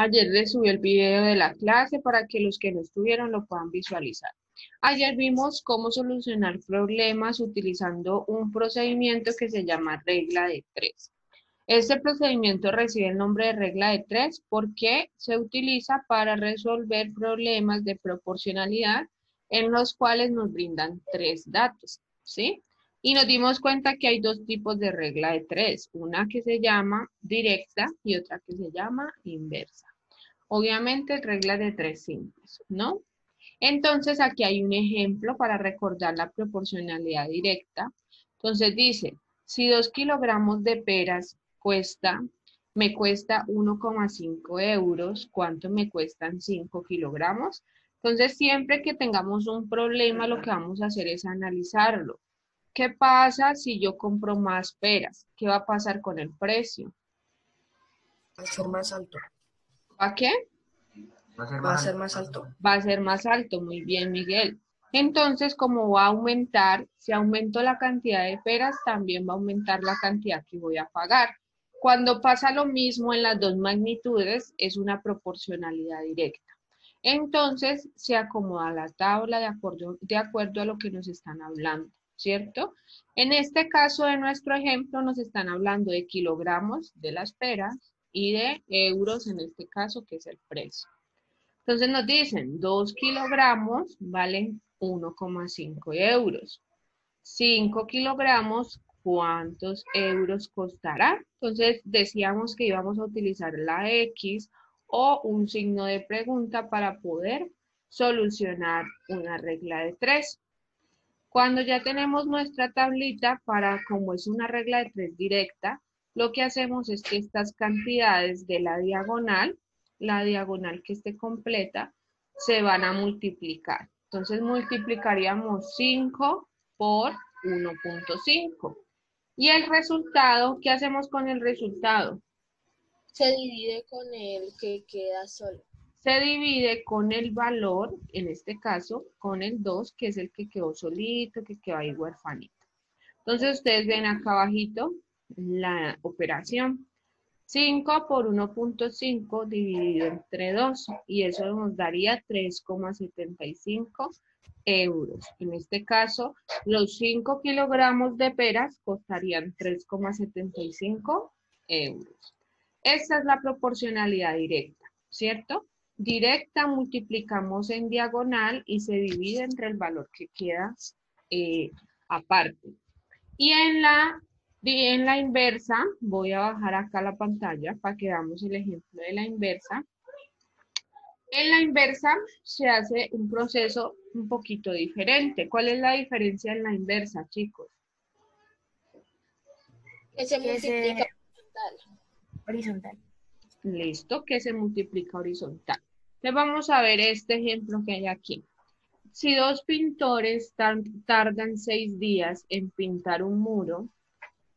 Ayer les subí el video de la clase para que los que no estuvieron lo puedan visualizar. Ayer vimos cómo solucionar problemas utilizando un procedimiento que se llama regla de tres. Este procedimiento recibe el nombre de regla de tres porque se utiliza para resolver problemas de proporcionalidad en los cuales nos brindan tres datos, ¿sí? Y nos dimos cuenta que hay dos tipos de regla de tres, una que se llama directa y otra que se llama inversa. Obviamente reglas de tres simples, ¿no? Entonces aquí hay un ejemplo para recordar la proporcionalidad directa. Entonces dice, si 2 kilogramos de peras me cuesta 1,5 euros, ¿cuánto me cuestan 5 kilogramos? Entonces siempre que tengamos un problema lo que vamos a hacer es analizarlo. ¿Qué pasa si yo compro más peras? ¿Qué va a pasar con el precio? Va a ser más alto. ¿A qué? Va a ser más alto. Va a ser más alto. Muy bien, Miguel. Entonces, como va a aumentar, si aumento la cantidad de peras, también va a aumentar la cantidad que voy a pagar. Cuando pasa lo mismo en las dos magnitudes, es una proporcionalidad directa. Entonces, se acomoda la tabla de acuerdo a lo que nos están hablando, ¿cierto? En este caso de nuestro ejemplo, nos están hablando de kilogramos de las peras y de euros, en este caso, que es el precio. Entonces nos dicen 2 kilogramos valen 1,5 euros. 5 kilogramos, ¿cuántos euros costará? Entonces decíamos que íbamos a utilizar la X o un signo de pregunta para poder solucionar una regla de tres. Cuando ya tenemos nuestra tablita para, como es una regla de tres directa, lo que hacemos es que estas cantidades de la diagonal que esté completa, se van a multiplicar. Entonces multiplicaríamos 5 por 1,5. Y el resultado, ¿qué hacemos con el resultado? Se divide con el que queda solo. Se divide con el valor, en este caso, con el 2, que es el que quedó solito, que quedó ahí huerfanito. Entonces, ustedes ven acá abajito la operación. 5 por 1,5 dividido entre 2, y eso nos daría 3,75 euros. En este caso, los 5 kilogramos de peras costarían 3,75 euros. Esta es la proporcionalidad directa, ¿cierto? Directa multiplicamos en diagonal y se divide entre el valor que queda aparte. Y en la inversa, voy a bajar acá la pantalla para que veamos el ejemplo de la inversa. En la inversa se hace un proceso un poquito diferente. ¿Cuál es la diferencia en la inversa, chicos? Que se multiplica horizontal. Listo, que se multiplica horizontal. Entonces vamos a ver este ejemplo que hay aquí. Si dos pintores tardan 6 días en pintar un muro,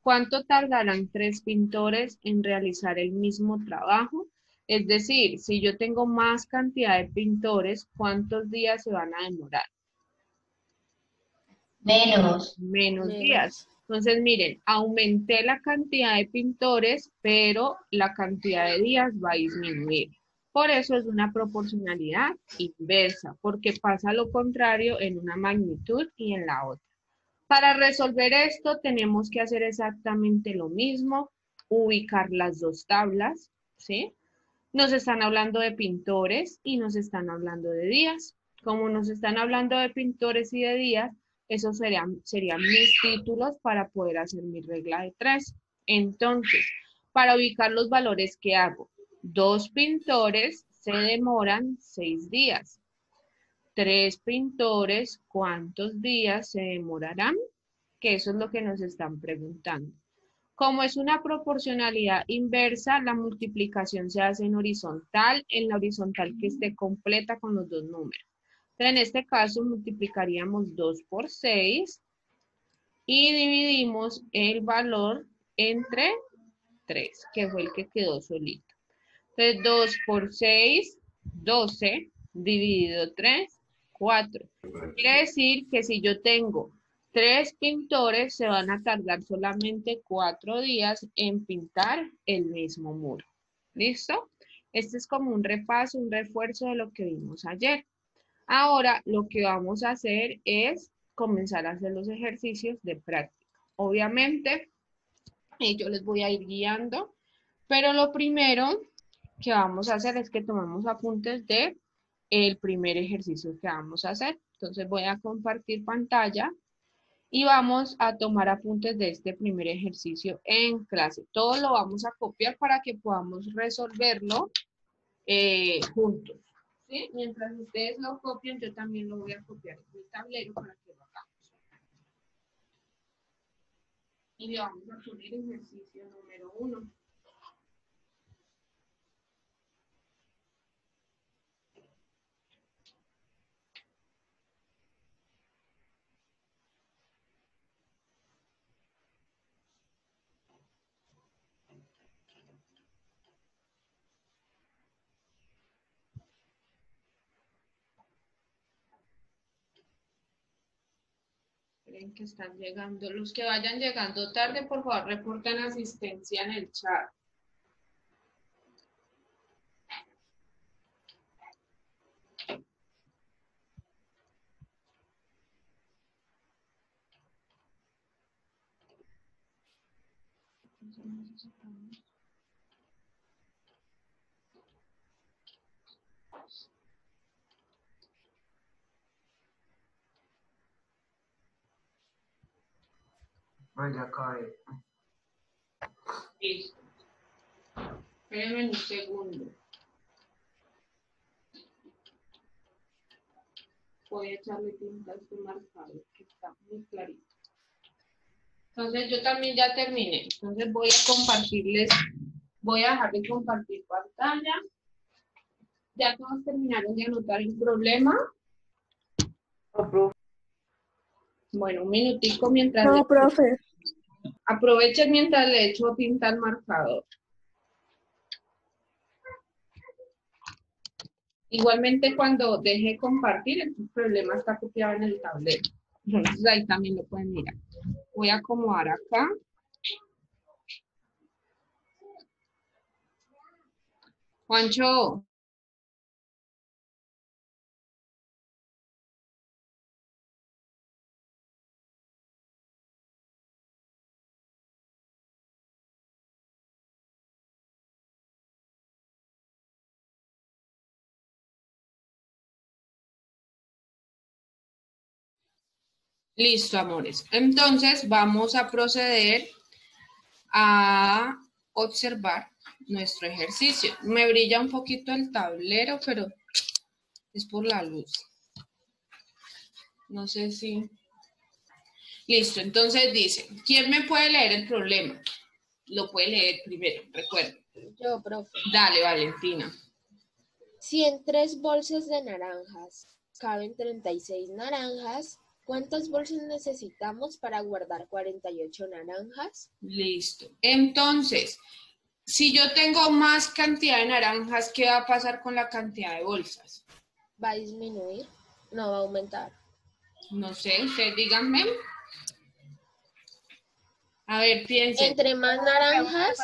¿cuánto tardarán 3 pintores en realizar el mismo trabajo? Es decir, si yo tengo más cantidad de pintores, ¿cuántos días se van a demorar? Menos días. Entonces, miren, aumenté la cantidad de pintores, pero la cantidad de días va a disminuir. Por eso es una proporcionalidad inversa, porque pasa lo contrario en una magnitud y en la otra. Para resolver esto tenemos que hacer exactamente lo mismo, ubicar las dos tablas, ¿sí? Nos están hablando de pintores y nos están hablando de días. Como nos están hablando de pintores y de días, esos serían mis títulos para poder hacer mi regla de tres. Entonces, para ubicar los valores que hago, 2 pintores se demoran 6 días. 3 pintores, ¿cuántos días se demorarán? Que eso es lo que nos están preguntando. Como es una proporcionalidad inversa, la multiplicación se hace en la horizontal que esté completa con los dos números. Entonces, en este caso multiplicaríamos 2 por 6 y dividimos el valor entre 3, que fue el que quedó solito. Entonces, 2 por 6, 12, dividido 3, 4. Quiere decir que si yo tengo 3 pintores, se van a tardar solamente 4 días en pintar el mismo muro. ¿Listo? Este es como un repaso, un refuerzo de lo que vimos ayer. Ahora lo que vamos a hacer es comenzar a hacer los ejercicios de práctica. Obviamente, yo les voy a ir guiando, pero lo primero que vamos a hacer es que tomamos apuntes de el primer ejercicio que vamos a hacer. Entonces voy a compartir pantalla y vamos a tomar apuntes de este primer ejercicio en clase. Todo lo vamos a copiar para que podamos resolverlo juntos. ¿Sí? Mientras ustedes lo copian, yo también lo voy a copiar en mi tablero para que lo hagamos. Y le vamos a poner ejercicio número 1. Creen que están llegando. Los que vayan llegando tarde, por favor, reporten asistencia en el chat. Ya acabé. Listo. Espérenme un segundo. Voy a echarle tinta a este marcador que está muy clarito. Entonces yo también ya terminé. Entonces voy a compartirles, voy a dejar de compartir pantalla. Ya todos terminaron de anotar el problema. Bueno, un minutico mientras... No, profe. Aprovechen mientras le echo tinta al marcador. Igualmente cuando deje compartir, el problema está copiado en el tablero. Entonces ahí también lo pueden mirar. Voy a acomodar acá. Juancho. Listo, amores. Entonces vamos a proceder a observar nuestro ejercicio. Me brilla un poquito el tablero, pero es por la luz. No sé si... Listo, entonces dice, ¿quién me puede leer el problema? Lo puede leer primero, recuerden. Yo, profe. Dale, Valentina. Si en 3 bolsas de naranjas caben 36 naranjas, ¿cuántas bolsas necesitamos para guardar 48 naranjas? Listo. Entonces, si yo tengo más cantidad de naranjas, ¿qué va a pasar con la cantidad de bolsas? ¿Va a disminuir? No, va a aumentar. No sé, ustedes díganme. A ver, piensen. Entre más naranjas,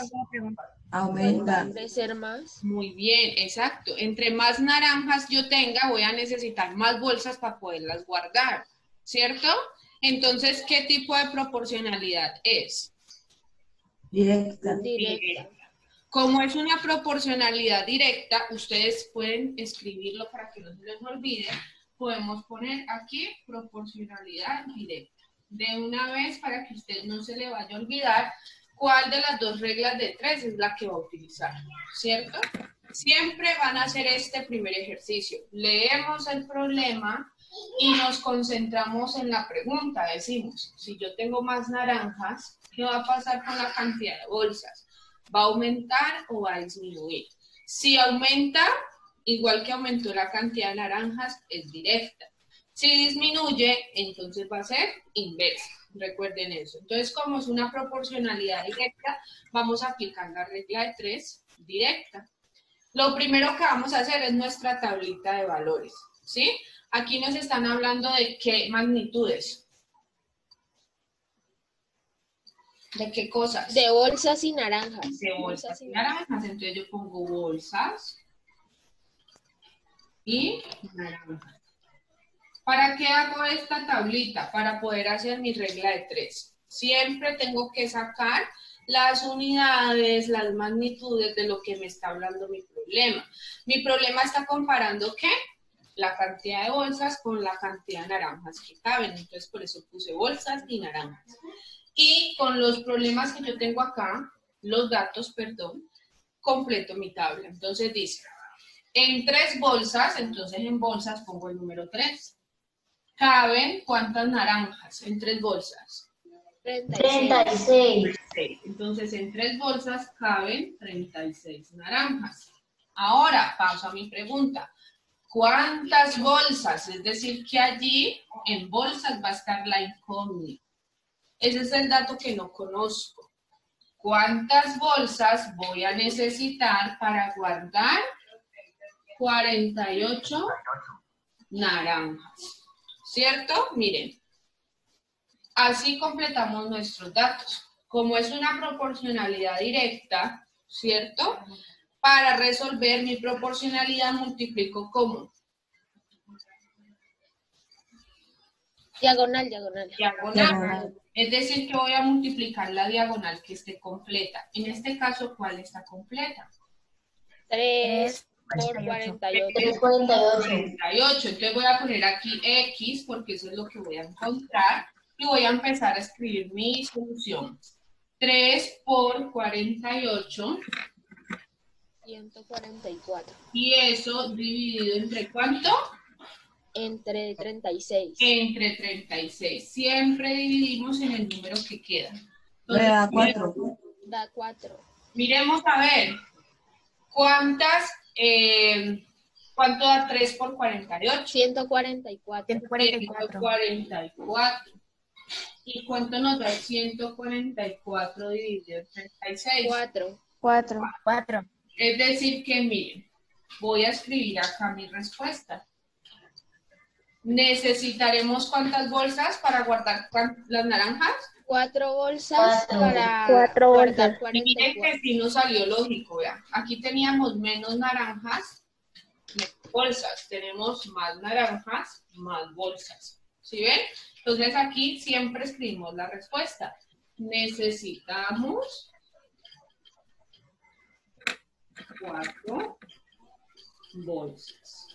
Aumenta. va a crecer más. Muy bien, exacto. Entre más naranjas yo tenga, voy a necesitar más bolsas para poderlas guardar, ¿cierto? Entonces, ¿qué tipo de proporcionalidad es? Directa. Directa. Como es una proporcionalidad directa, ustedes pueden escribirlo para que no se les olvide. Podemos poner aquí proporcionalidad directa. De una vez, para que a usted no se le vaya a olvidar cuál de las dos reglas de 3 es la que va a utilizar, ¿cierto? Siempre van a hacer este primer ejercicio. Leemos el problema y nos concentramos en la pregunta. Decimos, si yo tengo más naranjas, ¿qué va a pasar con la cantidad de bolsas? ¿Va a aumentar o va a disminuir? Si aumenta, igual que aumentó la cantidad de naranjas, es directa. Si disminuye, entonces va a ser inversa. Recuerden eso. Entonces, como es una proporcionalidad directa, vamos a aplicar la regla de 3 directa. Lo primero que vamos a hacer es nuestra tablita de valores, ¿sí? Aquí nos están hablando de qué magnitudes. ¿De qué cosas? De bolsas y naranjas. De bolsas y naranjas. Entonces yo pongo bolsas y naranjas. ¿Para qué hago esta tablita? Para poder hacer mi regla de 3. Siempre tengo que sacar las unidades, las magnitudes de lo que me está hablando mi problema. Mi problema está comparando ¿qué? La cantidad de bolsas con la cantidad de naranjas que caben. Entonces por eso puse bolsas y naranjas. Y con los problemas que yo tengo acá, los datos, perdón, completo mi tabla. Entonces dice, en 3 bolsas, entonces en bolsas pongo el número 3. ¿Caben cuántas naranjas en 3 bolsas? 36. Entonces, en 3 bolsas caben 36 naranjas. Ahora, paso a mi pregunta. ¿Cuántas bolsas? Es decir, que allí en bolsas va a estar la incógnita. Ese es el dato que no conozco. ¿Cuántas bolsas voy a necesitar para guardar 48 naranjas? ¿Cierto? Miren. Así completamos nuestros datos. Como es una proporcionalidad directa, ¿cierto? Para resolver mi proporcionalidad multiplico ¿cómo? Diagonal. Diagonal. Es decir, que voy a multiplicar la diagonal que esté completa. En este caso, ¿cuál está completa? 3 por 48. 48. Entonces voy a poner aquí X porque eso es lo que voy a encontrar. Y voy a empezar a escribir mi solución. 3 por 48. 144. Y eso dividido entre ¿cuánto? Entre 36. Entre 36. Siempre dividimos en el número que queda. Me da 4. Da 4. Miremos a ver. ¿Cuánto da 3 por 48? 144. 144. ¿Y cuánto nos da 144 dividido en 36? 4. Es decir que, miren, voy a escribir acá mi respuesta. ¿Necesitaremos cuántas bolsas para guardar las naranjas? 4 bolsas para 4 guardar bolsas. Y miren 44. que sí nos salió lógico, vean. Aquí teníamos menos naranjas, menos bolsas. Tenemos más naranjas, más bolsas. ¿Sí ven? Entonces aquí siempre escribimos la respuesta. Necesitamos 4 bolsas.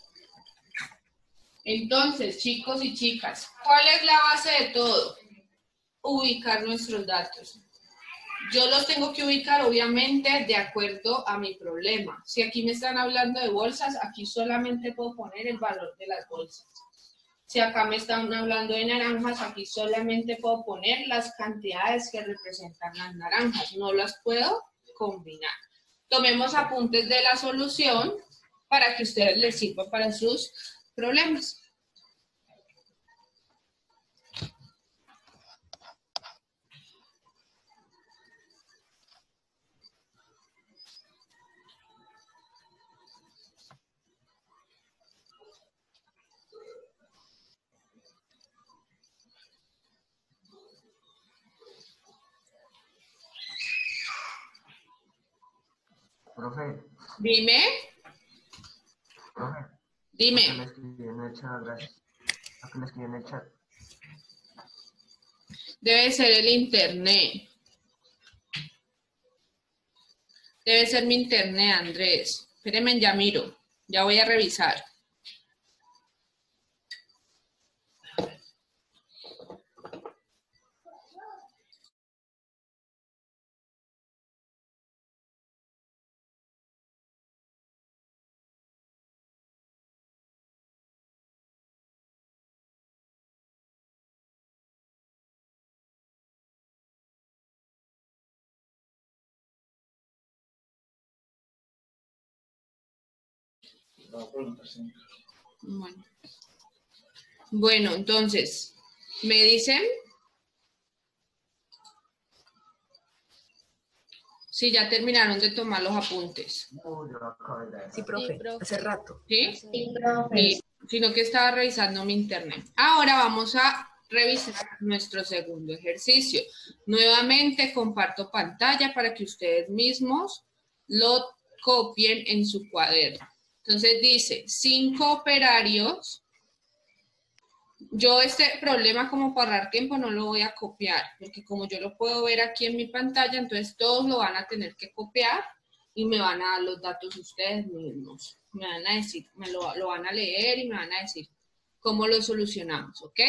Entonces, chicos y chicas, ¿cuál es la base de todo? Ubicar nuestros datos. Yo los tengo que ubicar, obviamente, de acuerdo a mi problema. Si aquí me están hablando de bolsas, aquí solamente puedo poner el valor de las bolsas. Si acá me están hablando de naranjas, aquí solamente puedo poner las cantidades que representan las naranjas. No las puedo combinar. Tomemos apuntes de la solución para que a ustedes les sirva para sus problemas. Profe, Dime. profe. Dime. Acá le escribí en el chat, gracias. Acá le escribí en el chat. Debe ser el internet. Debe ser mi internet, Andrés. Espérenme, ya miro. Ya voy a revisar. Bueno, entonces, ¿me dicen? Sí, ya terminaron de tomar los apuntes. Yo acabé de Sí, profe, hace rato. ¿Sí? Sí, Sí, sino que estaba revisando mi internet. Ahora vamos a revisar nuestro segundo ejercicio. Nuevamente comparto pantalla para que ustedes mismos lo copien en su cuaderno. Entonces dice, 5 operarios. Yo este problema como para ahorrar tiempo no lo voy a copiar, porque como yo lo puedo ver aquí en mi pantalla, entonces todos lo van a tener que copiar y me van a dar los datos ustedes mismos. Me van a decir, lo van a leer y me van a decir cómo lo solucionamos, ¿ok?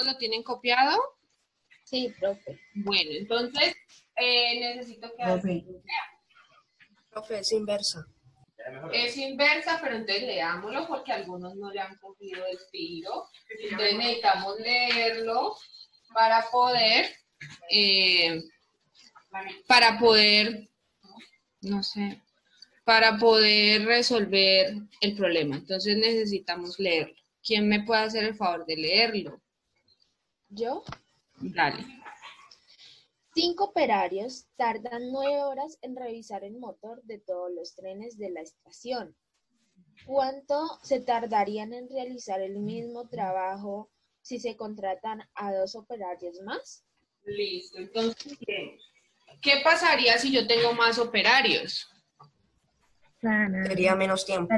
¿Lo tienen copiado? Sí, profe. Bueno, entonces necesito que Profe. Profe, es inversa. es inversa, pero entonces leámoslo porque algunos no le han cogido el tiro. Entonces necesitamos leerlo para poder, no sé, para poder resolver el problema. Entonces necesitamos leerlo. ¿Quién me puede hacer el favor de leerlo? ¿Yo? Dale. 5 operarios tardan 9 horas en revisar el motor de todos los trenes de la estación. ¿Cuánto se tardarían en realizar el mismo trabajo si se contratan a 2 operarios más? Listo. Entonces, ¿qué pasaría si yo tengo más operarios? Sería menos tiempo.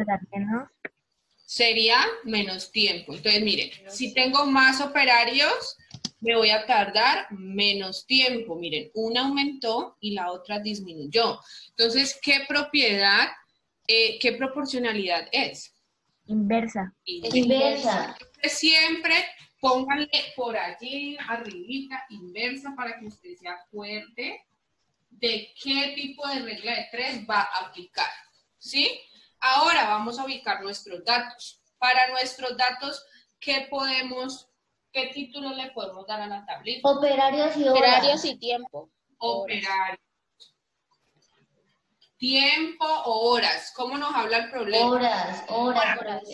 Sería menos tiempo. Entonces, miren, si tengo más operarios, me voy a tardar menos tiempo. Miren, una aumentó y la otra disminuyó. Entonces, ¿qué propiedad, qué proporcionalidad es? Inversa. Inversa. Entonces, siempre pónganle por allí, arribita, inversa, para que usted se acuerde de qué tipo de regla de 3 va a aplicar. ¿Sí? Ahora vamos a ubicar nuestros datos. Para nuestros datos, ¿qué título le podemos dar a la tablita? Operarios y horas. Operarios y tiempo. Operarios. Tiempo o horas. ¿Cómo nos habla el problema? Horas.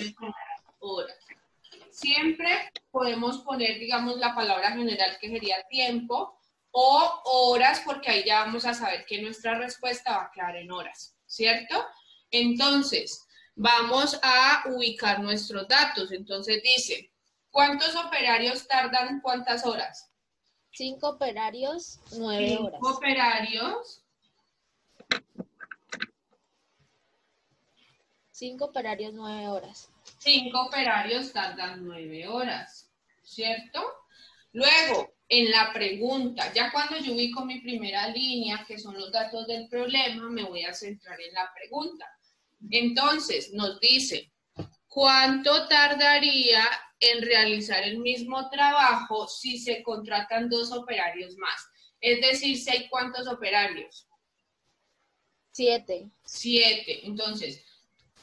Siempre podemos poner, digamos, la palabra general que sería tiempo o horas, porque ahí ya vamos a saber que nuestra respuesta va a quedar en horas, ¿cierto? Entonces, vamos a ubicar nuestros datos. Entonces dice, ¿cuántos operarios tardan cuántas horas? 5 operarios, 9 horas. 5 operarios. 5 operarios, 9 horas. 5 operarios tardan 9 horas, ¿cierto? Luego, en la pregunta, ya cuando yo ubico mi primera línea, que son los datos del problema, me voy a centrar en la pregunta. Entonces, nos dice, ¿cuánto tardaría en realizar el mismo trabajo si se contratan 2 operarios más? Es decir, si hay ¿cuántos operarios? 7. 7. Entonces,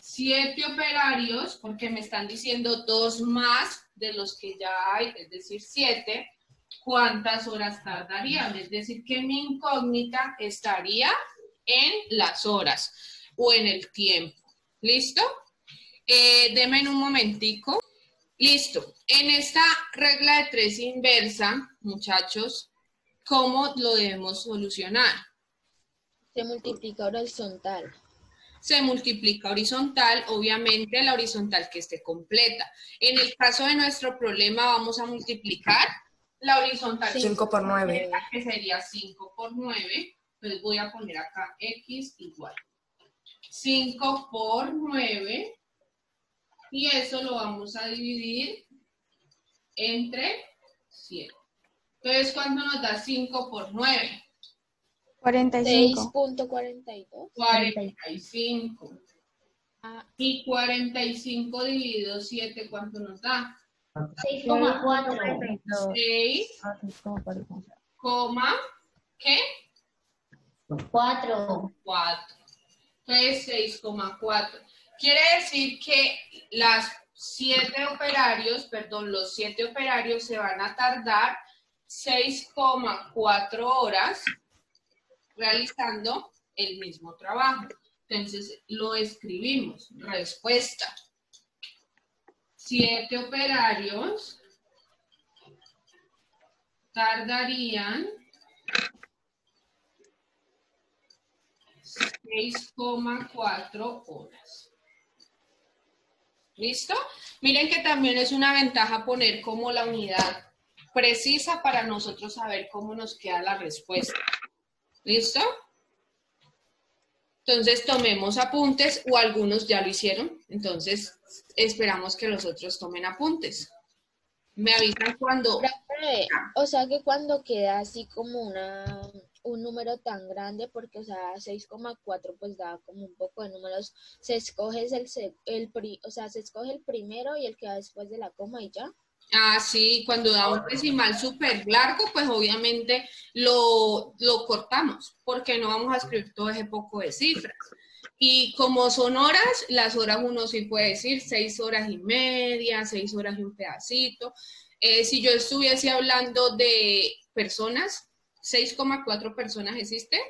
7 operarios, porque me están diciendo 2 más de los que ya hay, es decir, 7. ¿Cuántas horas tardarían? Es decir, que mi incógnita estaría en las horas o en el tiempo. ¿Listo? Denme un momentico. Listo. En esta regla de 3 inversa, muchachos, ¿cómo lo debemos solucionar? Se multiplica horizontal. Se multiplica horizontal, obviamente la horizontal que esté completa. En el caso de nuestro problema vamos a multiplicar La horizontal 5 por 9. que sería 5 por 9. Entonces voy a poner acá x igual 5 por 9. Y eso lo vamos a dividir entre 7. Entonces, ¿cuánto nos da 5 por 9? 45. 6.42. 45. Ah, Y 45 dividido 7, ¿cuánto nos da? 6,4. 6, ¿qué? 4. 4. Entonces, 6,4. Quiere decir que los 7 operarios se van a tardar 6,4 horas realizando el mismo trabajo. Entonces, lo escribimos. Respuesta. 7 operarios tardarían 6,4 horas. ¿Listo? Miren que también es una ventaja poner como la unidad precisa para nosotros saber cómo nos queda la respuesta. ¿Listo? Entonces tomemos apuntes o algunos ya lo hicieron. Entonces esperamos que los otros tomen apuntes. Me avisan cuando... profe, o sea que cuando queda así como un número tan grande, porque o sea 6,4 pues da como un poco de números, se escoge se escoge el primero y el que va después de la coma y ya. Ah, sí, cuando da un decimal súper largo, pues obviamente lo cortamos, porque no vamos a escribir todo ese poco de cifras. Y como son horas, las horas uno sí puede decir 6 horas y media, 6 horas y un pedacito. Si yo estuviese hablando de personas, 6,4 personas ¿existe?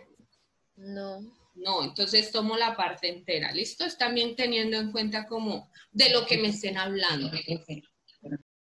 No. No, entonces tomo la parte entera, ¿listo? Es también teniendo en cuenta como de lo que me estén hablando.